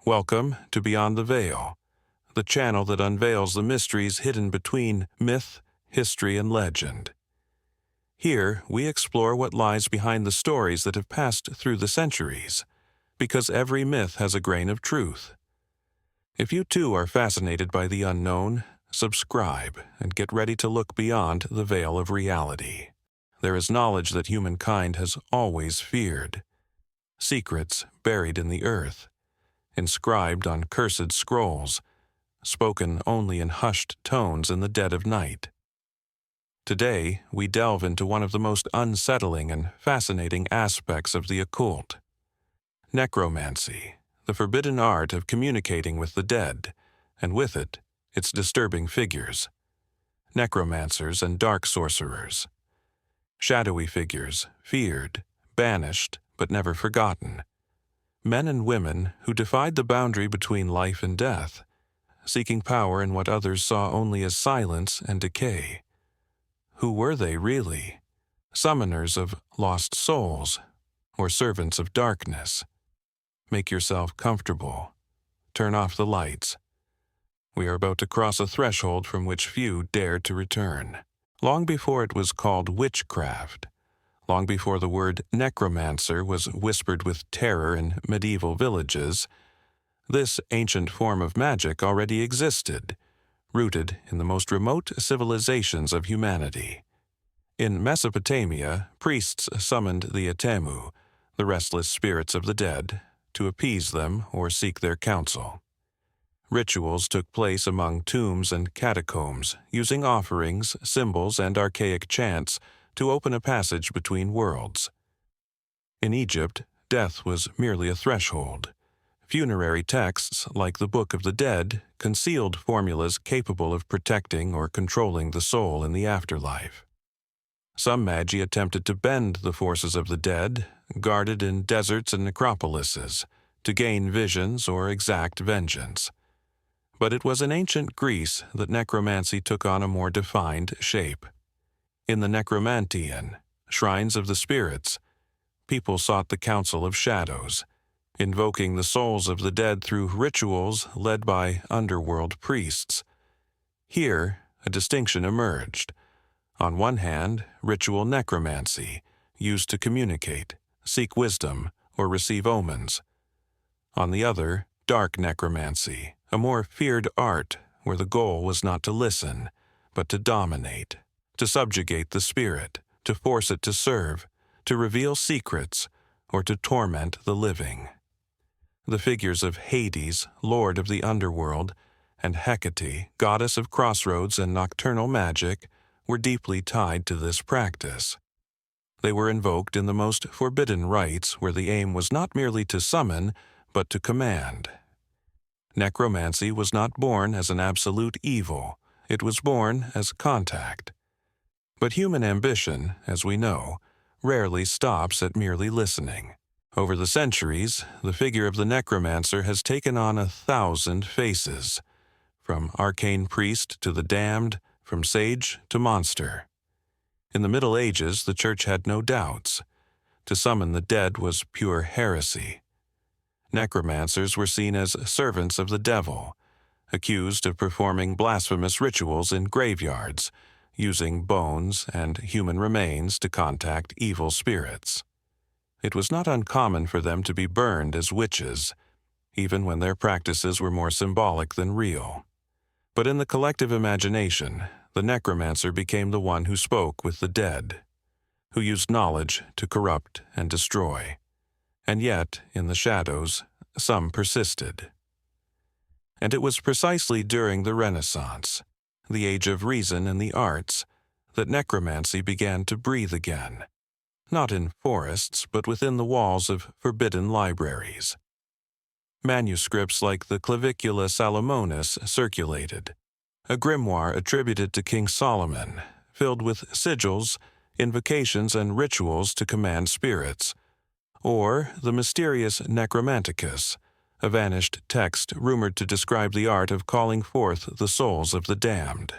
Welcome to Beyond the Veil, the channel that unveils the mysteries hidden between myth, history, and legend. Here, we explore what lies behind the stories that have passed through the centuries, because every myth has a grain of truth. If you too are fascinated by the unknown, subscribe and get ready to look beyond the veil of reality. There is knowledge that humankind has always feared, secrets buried in the earth, inscribed on cursed scrolls, spoken only in hushed tones in the dead of night. Today, we delve into one of the most unsettling and fascinating aspects of the occult: necromancy, the forbidden art of communicating with the dead, and with it, its disturbing figures. Necromancers and Dark Sorcerers. Shadowy figures, feared, banished, but never forgotten. Men and women who defied the boundary between life and death, seeking power in what others saw only as silence and decay. Who were they really? Summoners of lost souls, or servants of darkness? Make yourself comfortable. Turn off the lights. We are about to cross a threshold from which few dared to return. Long before it was called witchcraft, long before the word necromancer was whispered with terror in medieval villages, this ancient form of magic already existed, rooted in the most remote civilizations of humanity. In Mesopotamia, priests summoned the Atemu, the restless spirits of the dead, to appease them or seek their counsel. Rituals took place among tombs and catacombs, using offerings, symbols, and archaic chants to open a passage between worlds. In Egypt, death was merely a threshold. Funerary texts, like the Book of the Dead, concealed formulas capable of protecting or controlling the soul in the afterlife. Some magi attempted to bend the forces of the dead, guarded in deserts and necropolises, to gain visions or exact vengeance. But it was in ancient Greece that necromancy took on a more defined shape. In the Necromantian, shrines of the spirits, people sought the counsel of shadows, invoking the souls of the dead through rituals led by underworld priests. Here, a distinction emerged. On one hand, ritual necromancy, used to communicate, seek wisdom, or receive omens. On the other, dark necromancy, a more feared art where the goal was not to listen, but to dominate, to subjugate the spirit, to force it to serve, to reveal secrets, or to torment the living. The figures of Hades, lord of the underworld, and Hecate, goddess of crossroads and nocturnal magic, were deeply tied to this practice. They were invoked in the most forbidden rites where the aim was not merely to summon, but to command. Necromancy was not born as an absolute evil, it was born as contact. But human ambition, as we know, rarely stops at merely listening. Over the centuries, the figure of the necromancer has taken on 1,000 faces, from arcane priest to the damned, from sage to monster. In the Middle Ages, the Church had no doubts. To summon the dead was pure heresy. Necromancers were seen as servants of the devil, accused of performing blasphemous rituals in graveyards, using bones and human remains to contact evil spirits. It was not uncommon for them to be burned as witches, even when their practices were more symbolic than real. But in the collective imagination, the necromancer became the one who spoke with the dead, who used knowledge to corrupt and destroy. And yet, in the shadows, some persisted. And it was precisely during the Renaissance, the age of reason and the arts, that necromancy began to breathe again, not in forests, but within the walls of forbidden libraries. Manuscripts like the Clavicula Salomonis circulated, a grimoire attributed to King Solomon, filled with sigils, invocations, and rituals to command spirits, or the mysterious Necromanticus, a vanished text rumored to describe the art of calling forth the souls of the damned.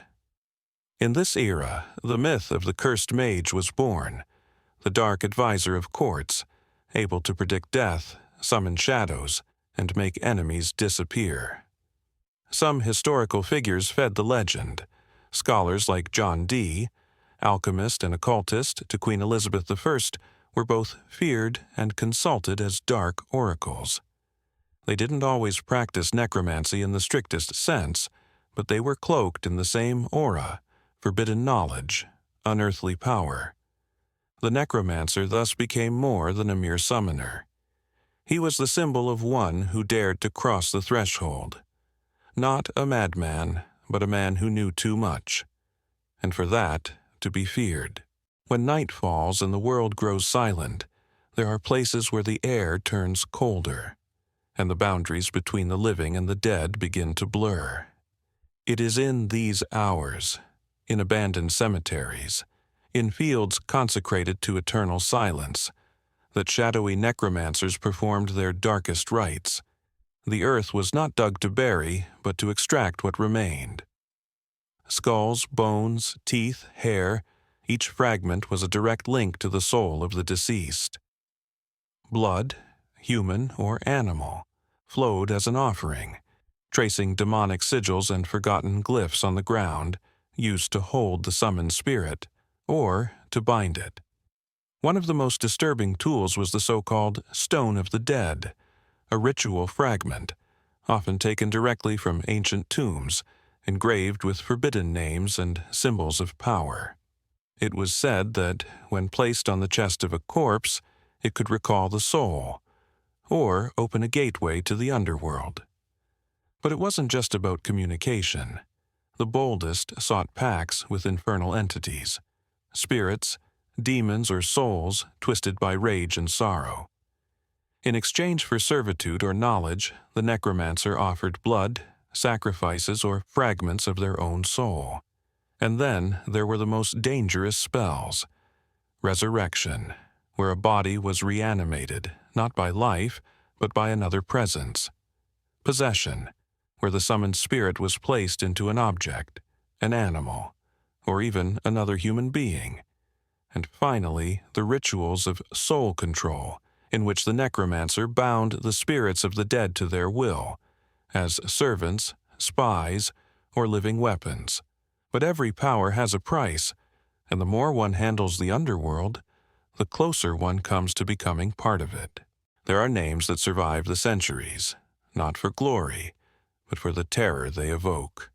In this era, the myth of the cursed mage was born, the dark advisor of courts, able to predict death, summon shadows, and make enemies disappear. Some historical figures fed the legend. Scholars like John Dee, alchemist and occultist to Queen Elizabeth I, were both feared and consulted as dark oracles. They didn't always practice necromancy in the strictest sense, but they were cloaked in the same aura, forbidden knowledge, unearthly power. The necromancer thus became more than a mere summoner. He was the symbol of one who dared to cross the threshold. Not a madman, but a man who knew too much, and for that to be feared. When night falls and the world grows silent, there are places where the air turns colder, and the boundaries between the living and the dead begin to blur. It is in these hours, in abandoned cemeteries, in fields consecrated to eternal silence, that shadowy necromancers performed their darkest rites. The earth was not dug to bury, but to extract what remained. Skulls, bones, teeth, hair, each fragment was a direct link to the soul of the deceased. Blood, human or animal, flowed as an offering, tracing demonic sigils and forgotten glyphs on the ground, used to hold the summoned spirit, or to bind it. One of the most disturbing tools was the so-called Stone of the Dead, a ritual fragment, often taken directly from ancient tombs, engraved with forbidden names and symbols of power. It was said that, when placed on the chest of a corpse, it could recall the soul, or open a gateway to the underworld. But it wasn't just about communication. The boldest sought pacts with infernal entities, spirits, demons, or souls twisted by rage and sorrow. In exchange for servitude or knowledge, the necromancer offered blood, sacrifices, or fragments of their own soul. And then there were the most dangerous spells. Resurrection, where a body was reanimated, not by life, but by another presence. Possession, where the summoned spirit was placed into an object, an animal, or even another human being. And finally, the rituals of soul control, in which the necromancer bound the spirits of the dead to their will, as servants, spies, or living weapons. But every power has a price, and the more one handles the underworld, the closer one comes to becoming part of it. There are names that survive the centuries, not for glory, but for the terror they evoke.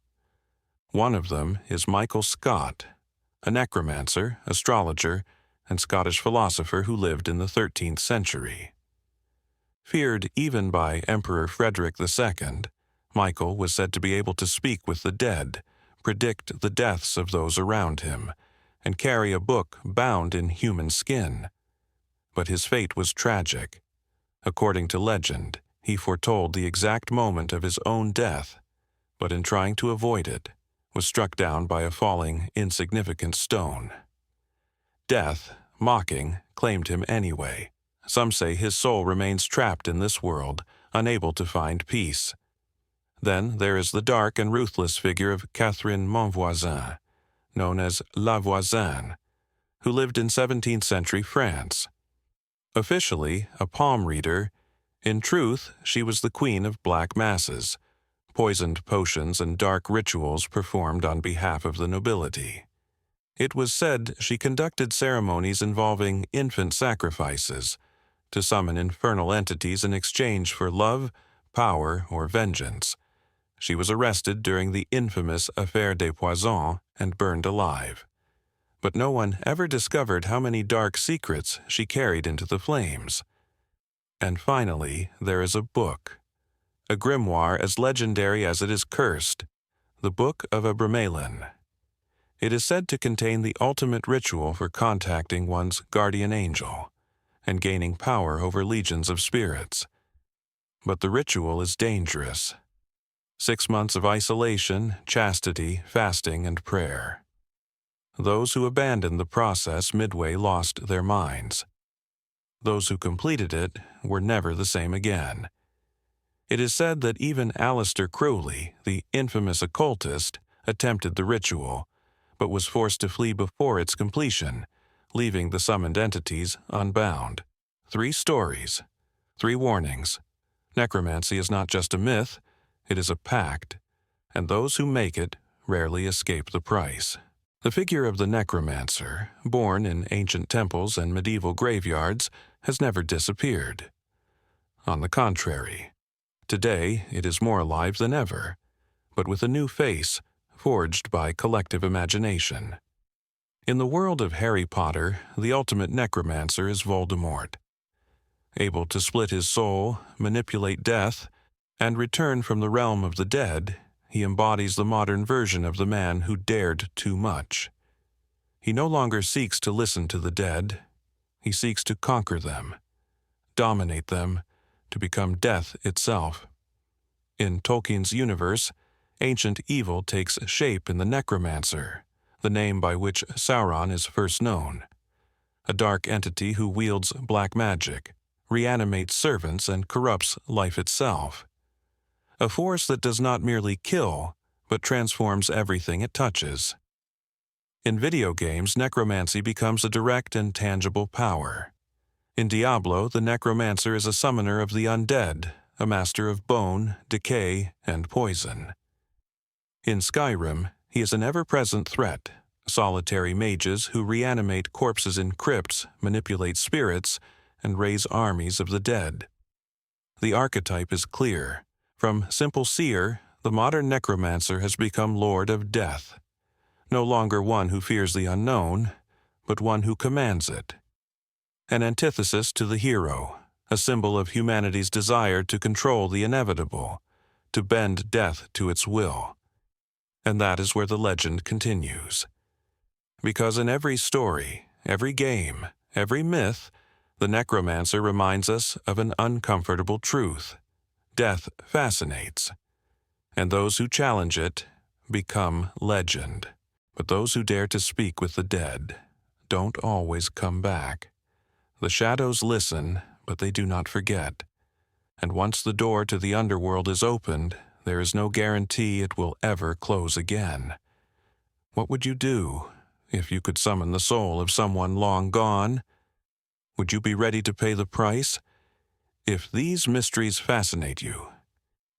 One of them is Michael Scot, a necromancer, astrologer, and Scottish philosopher who lived in the 13th century. Feared even by Emperor Frederick II, Michael was said to be able to speak with the dead, predict the deaths of those around him, and carry a book bound in human skin. But his fate was tragic. According to legend, he foretold the exact moment of his own death, but in trying to avoid it, was struck down by a falling, insignificant stone. Death, mocking, claimed him anyway. Some say his soul remains trapped in this world, unable to find peace. Then there is the dark and ruthless figure of Catherine Voisin, known as La Voisine, who lived in 17th century France. Officially a palm reader, in truth she was the queen of black masses, poisoned potions and dark rituals performed on behalf of the nobility. It was said she conducted ceremonies involving infant sacrifices to summon infernal entities in exchange for love, power, or vengeance. She was arrested during the infamous Affaire des Poisons and burned alive. But no one ever discovered how many dark secrets she carried into the flames. And finally, there is a book, a grimoire as legendary as it is cursed, the Book of Abramelin. It is said to contain the ultimate ritual for contacting one's guardian angel and gaining power over legions of spirits. But the ritual is dangerous. 6 months of isolation, chastity, fasting, and prayer. Those who abandoned the process midway lost their minds. Those who completed it were never the same again. It is said that even Aleister Crowley, the infamous occultist, attempted the ritual, but was forced to flee before its completion, leaving the summoned entities unbound. 3 stories, 3 warnings, Necromancy is not just a myth, it is a pact, and those who make it rarely escape the price. The figure of the necromancer, born in ancient temples and medieval graveyards, has never disappeared. On the contrary, today it is more alive than ever, but with a new face, forged by collective imagination. In the world of Harry Potter, the ultimate necromancer is Voldemort. Able to split his soul, manipulate death, and return from the realm of the dead, he embodies the modern version of the man who dared too much. He no longer seeks to listen to the dead. He seeks to conquer them, dominate them, to become death itself. In Tolkien's universe, ancient evil takes shape in the necromancer, the name by which Sauron is first known. A dark entity who wields black magic, reanimates servants, and corrupts life itself. A force that does not merely kill, but transforms everything it touches. In video games, necromancy becomes a direct and tangible power. In Diablo, the necromancer is a summoner of the undead, a master of bone, decay, and poison. In Skyrim, he is an ever-present threat, solitary mages who reanimate corpses in crypts, manipulate spirits, and raise armies of the dead. The archetype is clear. From simple seer, the modern necromancer has become Lord of Death. No longer one who fears the unknown, but one who commands it. An antithesis to the hero, a symbol of humanity's desire to control the inevitable, to bend death to its will. And that is where the legend continues. Because in every story, every game, every myth, the necromancer reminds us of an uncomfortable truth. Death fascinates, and those who challenge it become legend. But those who dare to speak with the dead don't always come back. The shadows listen, but they do not forget. And once the door to the underworld is opened, there is no guarantee it will ever close again. What would you do if you could summon the soul of someone long gone? Would you be ready to pay the price? If these mysteries fascinate you,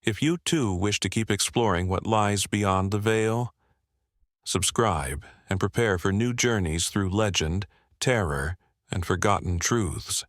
if you too wish to keep exploring what lies beyond the veil, subscribe and prepare for new journeys through legend, terror, and forgotten truths.